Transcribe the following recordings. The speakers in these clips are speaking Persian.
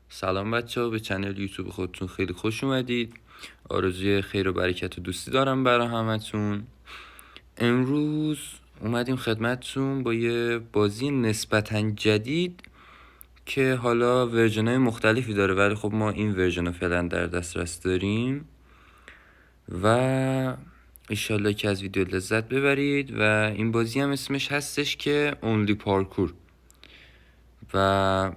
سلام بچه ها، به چنل یوتیوب خودتون خیلی خوش اومدید. آرزوی خیر و برکت و دوستی دارم برای همتون. امروز اومدیم خدمتتون با یه بازی نسبتا جدید که حالا ورژن‌های مختلفی داره، ولی خب ما این ورژن رو فعلا در دسترس داریم و ایشالله که از ویدیو لذت ببرید. و این بازی هم اسمش هستش که اونلی پارکور. و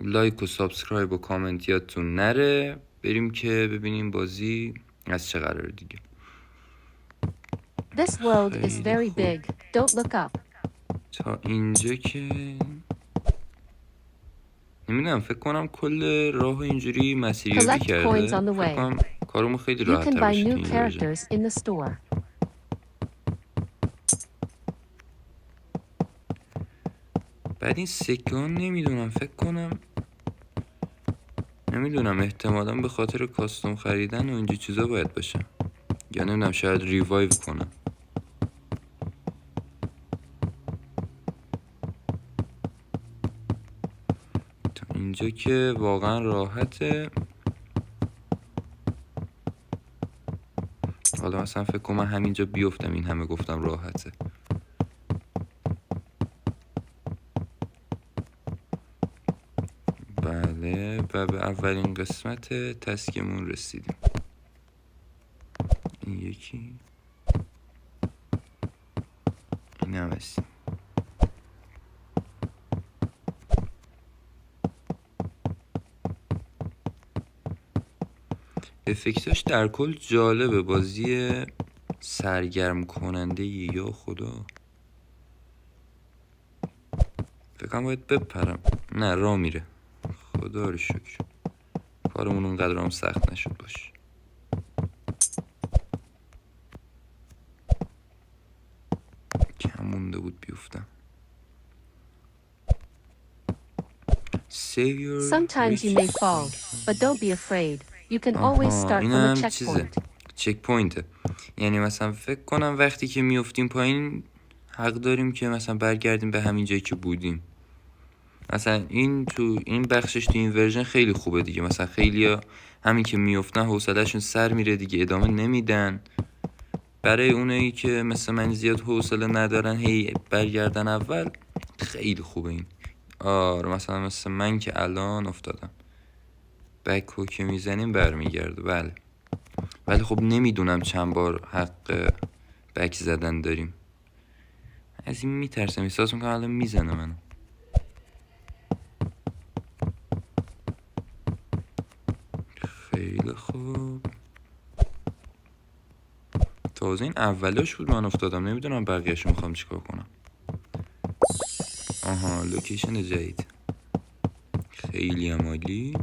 لایک و سابسکرایب و کامنت یادتون نره. بریم که ببینیم بازی از چه قراره دیگه. This world is خیلی very خوب. big. Don't look up. تا اینجا که نمیدونم، فکر کنم کل راه اینجوری مسیریابی Collect coins کرده. on the فکر way. کنم کارمون خیلی You راحت can تر buy باشه تو new این ورژن. characters in the store. بعد این سکان نمیدونم، فکر کنم نمیدونم، احتمالا به خاطر کاستوم خریدن و اینجا چیزا باید باشه، یا نمیدونم شاید ریوایو کنم. تا اینجا که واقعا راحته. حالا مثلا فکر کنم من همینجا بیفتم، این همه گفتم راحته. بله، و به اولین قسمت تسکمون رسیدیم. این یکی، این هم هست. افکتاش در کل جالبه. بازی سرگرم کننده یا خدا. فکر کنم باید بپرم. نه، راه میره. خدا رو شکر کارمون اونقدر هم سخت نشد باش. کم مونده بود بیفتم. Save your Sometimes you may fall, but don't be afraid. You can always آها، start این from a هم چیزه، checkpoint. چک پوینته. یعنی مثلا فکر کنم وقتی که میافتیم پایین حق داریم که مثلا برگردیم به همین جایی که بودیم. مثلا این تو این بخشش تو این ورژن خیلی خوبه دیگه. مثلا خیلیا همین که میافتن حوصلهشون سر میره دیگه، ادامه نمیدن. برای اونایی که مثل من زیاد حوصله ندارن هی برگردن اول، خیلی خوبه این. آره، مثلا مثل من که الان افتادم، بک که میزنیم برمیگرده. بله، ولی خب نمیدونم چند بار حق بک زدن داریم. از این میترسم، احساس میکنم الان میزنه منو. خیلی خوب. تازه این اولش بود من افتادم، نمیدونم بقیهشو میخوام چیکار کنم. آها، لوکیشن جدید خیلی عالی.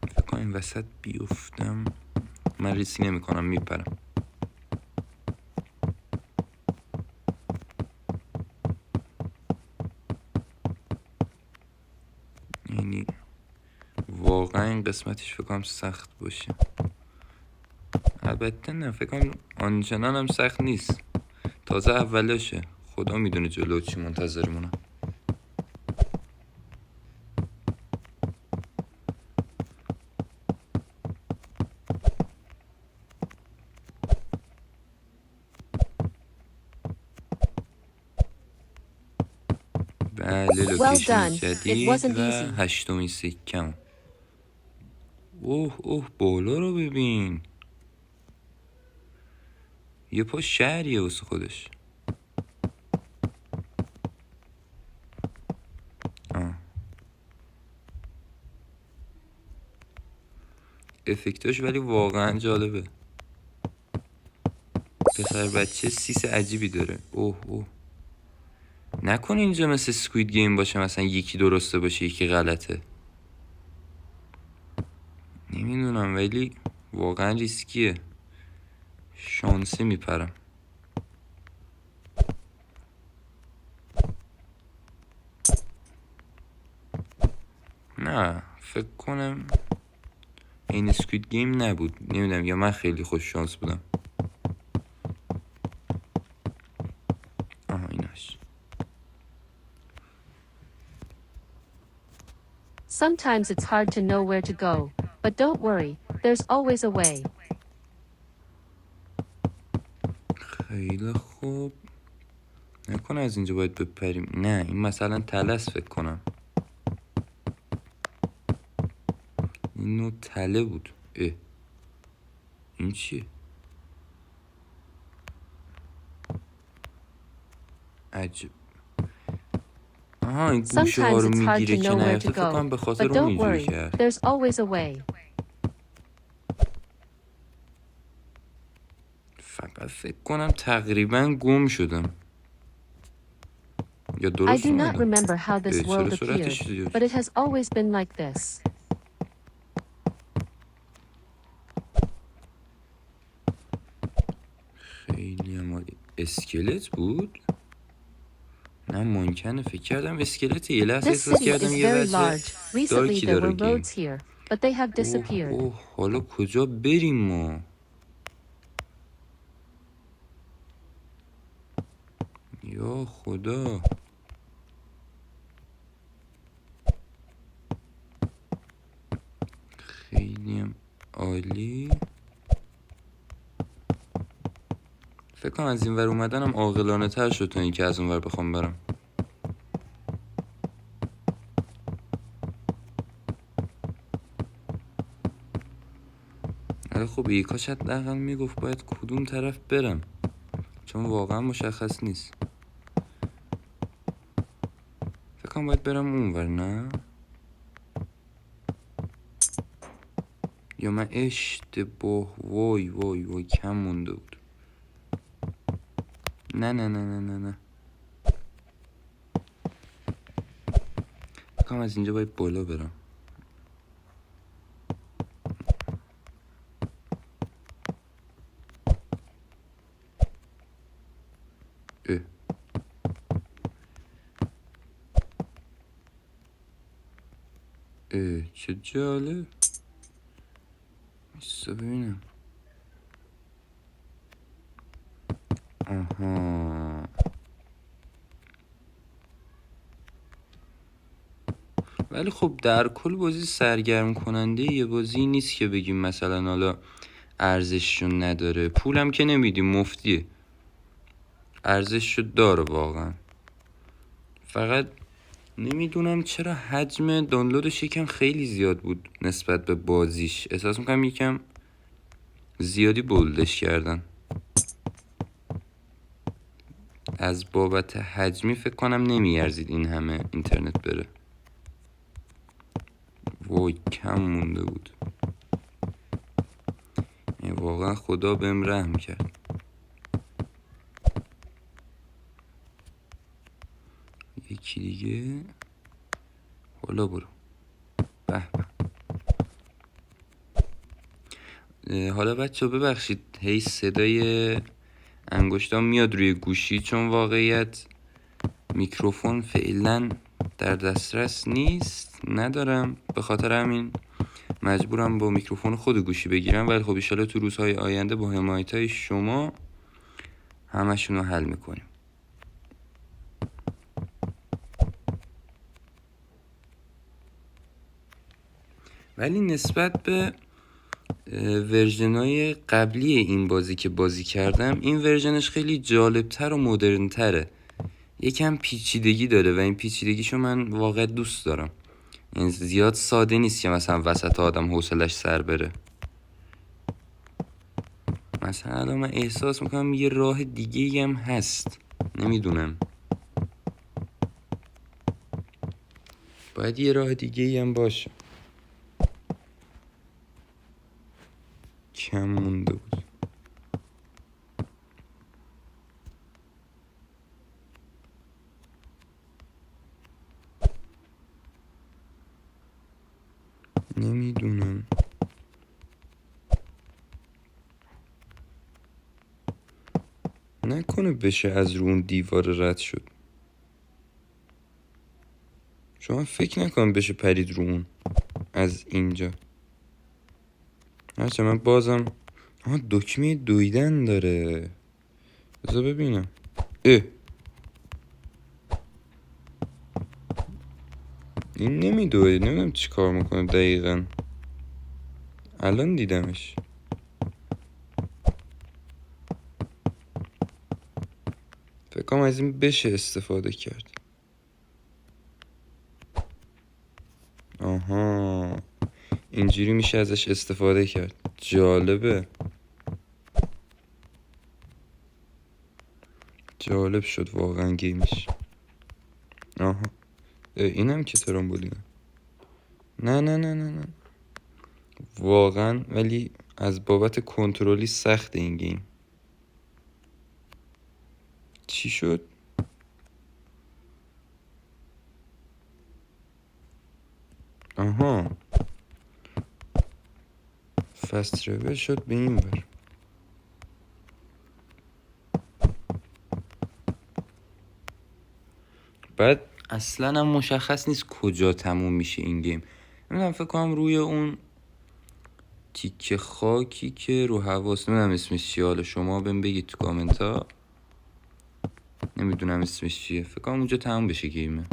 فکر کنم این وسط بیفتم. من ریسک نمی کنم، میپرم. یعنی واقعا این قسمتش فکر کنم سخت باشه. البته نه، فکر کنم آنچنان هم سخت نیست. تازه اولشه، خدا میدونه جلو چی منتظرمونه. بله، لوکیشن done. It جدید wasn't و easy. 8مین سکم. اوه بالا رو ببین، یه پا شهریه واسه خودش. افکتاش ولی واقعا جالبه. پسر بچه سیس عجیبی داره. اوه نکن اینجا مثل سکوید گیم باشه، مثلا یکی درسته باشه یکی غلطه. نمیدونم، ولی واقعا ریسکیه. شانسی میپرم. نه، فکر کنم این سکوید گیم نبود. نمیدونم، یا من خیلی خوش شانس بودم. آها، ایناش. Sometimes it's hard to know where to go, but don't worry, there's always a way. خیلی خوب. نکنه از اینجا باید بپریم. نه این مثلا تلس فکر کنم. این نوع تله بود. این چیه؟ عجب. آها این گوشه ها Sometimes رو it's hard میگیره to که know where نیفته. to فکر کنم go, به خاطر but اون don't اینجوری worry, کرد. there's always a way. فقط فکر کنم تقریبا گم شدم. یا I درست do not اومدم. remember how this چرا world سرعتش appeared, زیاد but شد؟ it has always been like this. خیلی هم عالی. اسکلت بود؟ نه ممکنه فکر کردم اسکلت. یه لحظه This احساس city کردم is یه very وجه large. Recently دارکی there داره were گیم. roads here, but they have disappeared. اوه حالا کجا بریم ما؟ یا خدا. خیلی هم عالی. فکر کنم از این ور اومدنم عاقلانه تر شد تا اینکه از اون ور بخوام برم. ولی خب کاش حداقل میگفت باید کدوم طرف برم، چون واقعا مشخص نیست. فکر کنم باید برم اونور. نه یا من اشتباه. وای وای وای کم مونده بود. نه نه نه نه نه نه. فکر کنم از اینجا باید بالا برم. چه جالب. ایستا ببینم. آها ولی خب در کل بازی سرگرم کننده یه بازی نیست که بگیم مثلا حالا ارزششون نداره. پولم که نمیدیم، مفتیه. ارزششو داره واقعا. فقط نمیدونم چرا حجم دانلودش یکم خیلی زیاد بود نسبت به بازیش. احساس میکنم یکم زیادی بولدش کردن. از بابت حجمی فکر کنم نمیارزید این همه اینترنت بره. وای کم مونده بود. واقعا خدا بهم رحم کرد. یکی دیگه. حالا برو. به به. حالا بچه ببخشید هی صدای انگشتام میاد روی گوشی، چون واقعیت میکروفون فعلا در دسترس نیست، ندارم. به خاطر همین مجبورم با میکروفون خود گوشی بگیرم. ولی خب ایشالا تو روزهای آینده با حمایتای شما همشون رو حل میکنیم. ولی نسبت به ورژن‌های قبلی این بازی که بازی کردم، این ورژنش خیلی جالبتر و مدرن‌تره. یکم پیچیدگی داره و این پیچیدگیشو من واقعا دوست دارم. این زیاد ساده نیست که مثلا وسط آدم حوصلش سر بره. مثلا الان من احساس میکنم یه راه دیگه هم هست، نمیدونم. باید یه راه دیگه هم باشه. کم مونده بود. نمیدونم. نکنه بشه از رو اون دیوار رد شد. شما فکر نکنم بشه پرید رو اون از اینجا. هرچه من بازم دکمه دویدن داره. بذار ببینم. این نمیدوه، نمیدونم چی کار میکنه دقیقا. الان دیدمش. فکر کنم از این بشه استفاده کرد. آها، اینجوری میشه ازش استفاده کرد. جالبه. جالب شد واقعا گیمش. آها، اینم که ترامبولینه. نه نه نه نه نه واقعا، ولی از بابت کنترلی سخت این گیم. چی شد؟ آها، فست ترول شد به این ور. بعد اصلا هم مشخص نیست کجا تموم میشه این گیم. نمیدونم، فکر کنم روی اون تیکه خاکی که رو حواس، نمیدونم اسمش چیه، حالا شما بهم بگید تو کامنت ها. نمیدونم اسمش چیه، فکر کنم اونجا تموم بشه گیمه.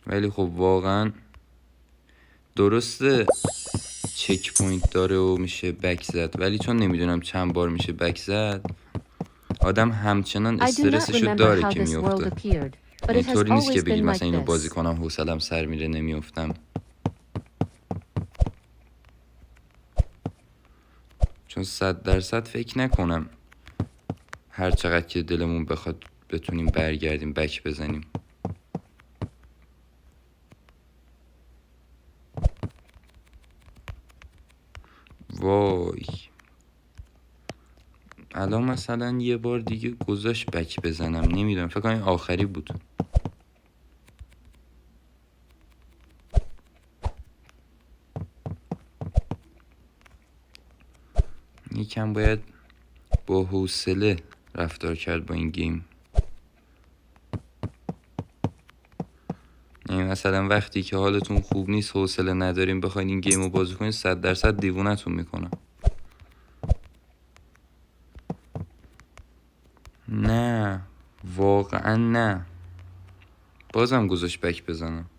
ولی خب واقعا درسته چک پوینت داره و میشه بک زد، ولی چون نمیدونم چند بار میشه بک زد، آدم همچنان I do not استرسشو remember داره how که this world میفته. appeared, but it has اینطوری نیست که always بگی been مثلا like اینو بازی this. کنم حوصلم سر میره نمیافتم. چون 100% فکر نکنم هر چقدر که دلمون بخواد بتونیم برگردیم بک بزنیم. وای، الان مثلا یه بار دیگه گذاشت بک بزنم، نمیدونم، فکر کنم آخری بود. یکم باید با حوصله رفتار کرد با این گیم. یعنی مثلا وقتی که حالتون خوب نیست، حوصله نداریم بخواین این گیم رو بازی کنید، 100% دیوونتون میکنم. نه واقعا نه، بازم گذاشت بک بزنم.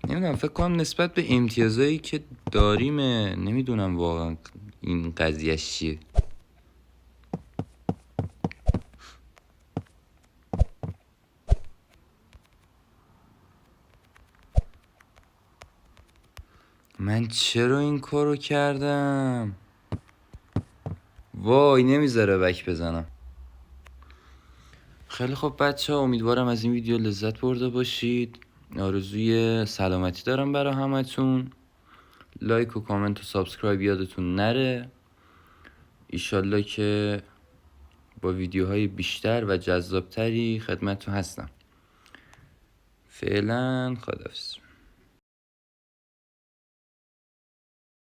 نمیدونم، فکر کنم نسبت به امتیازایی که داریمه، نمیدونم واقعا این قضیهش چیه. من چرا این کارو کردم؟ وای، نمیذاره بک بزنم. خیلی خب بچه ها، امیدوارم از این ویدیو لذت برده باشید. آرزوی سلامتی دارم برای همتون. لایک و کامنت و سابسکرایب یادتون نره. ایشالله که با ویدیوهای بیشتر و جذابتری خدمتتون هستم. فعلا خداحافظ.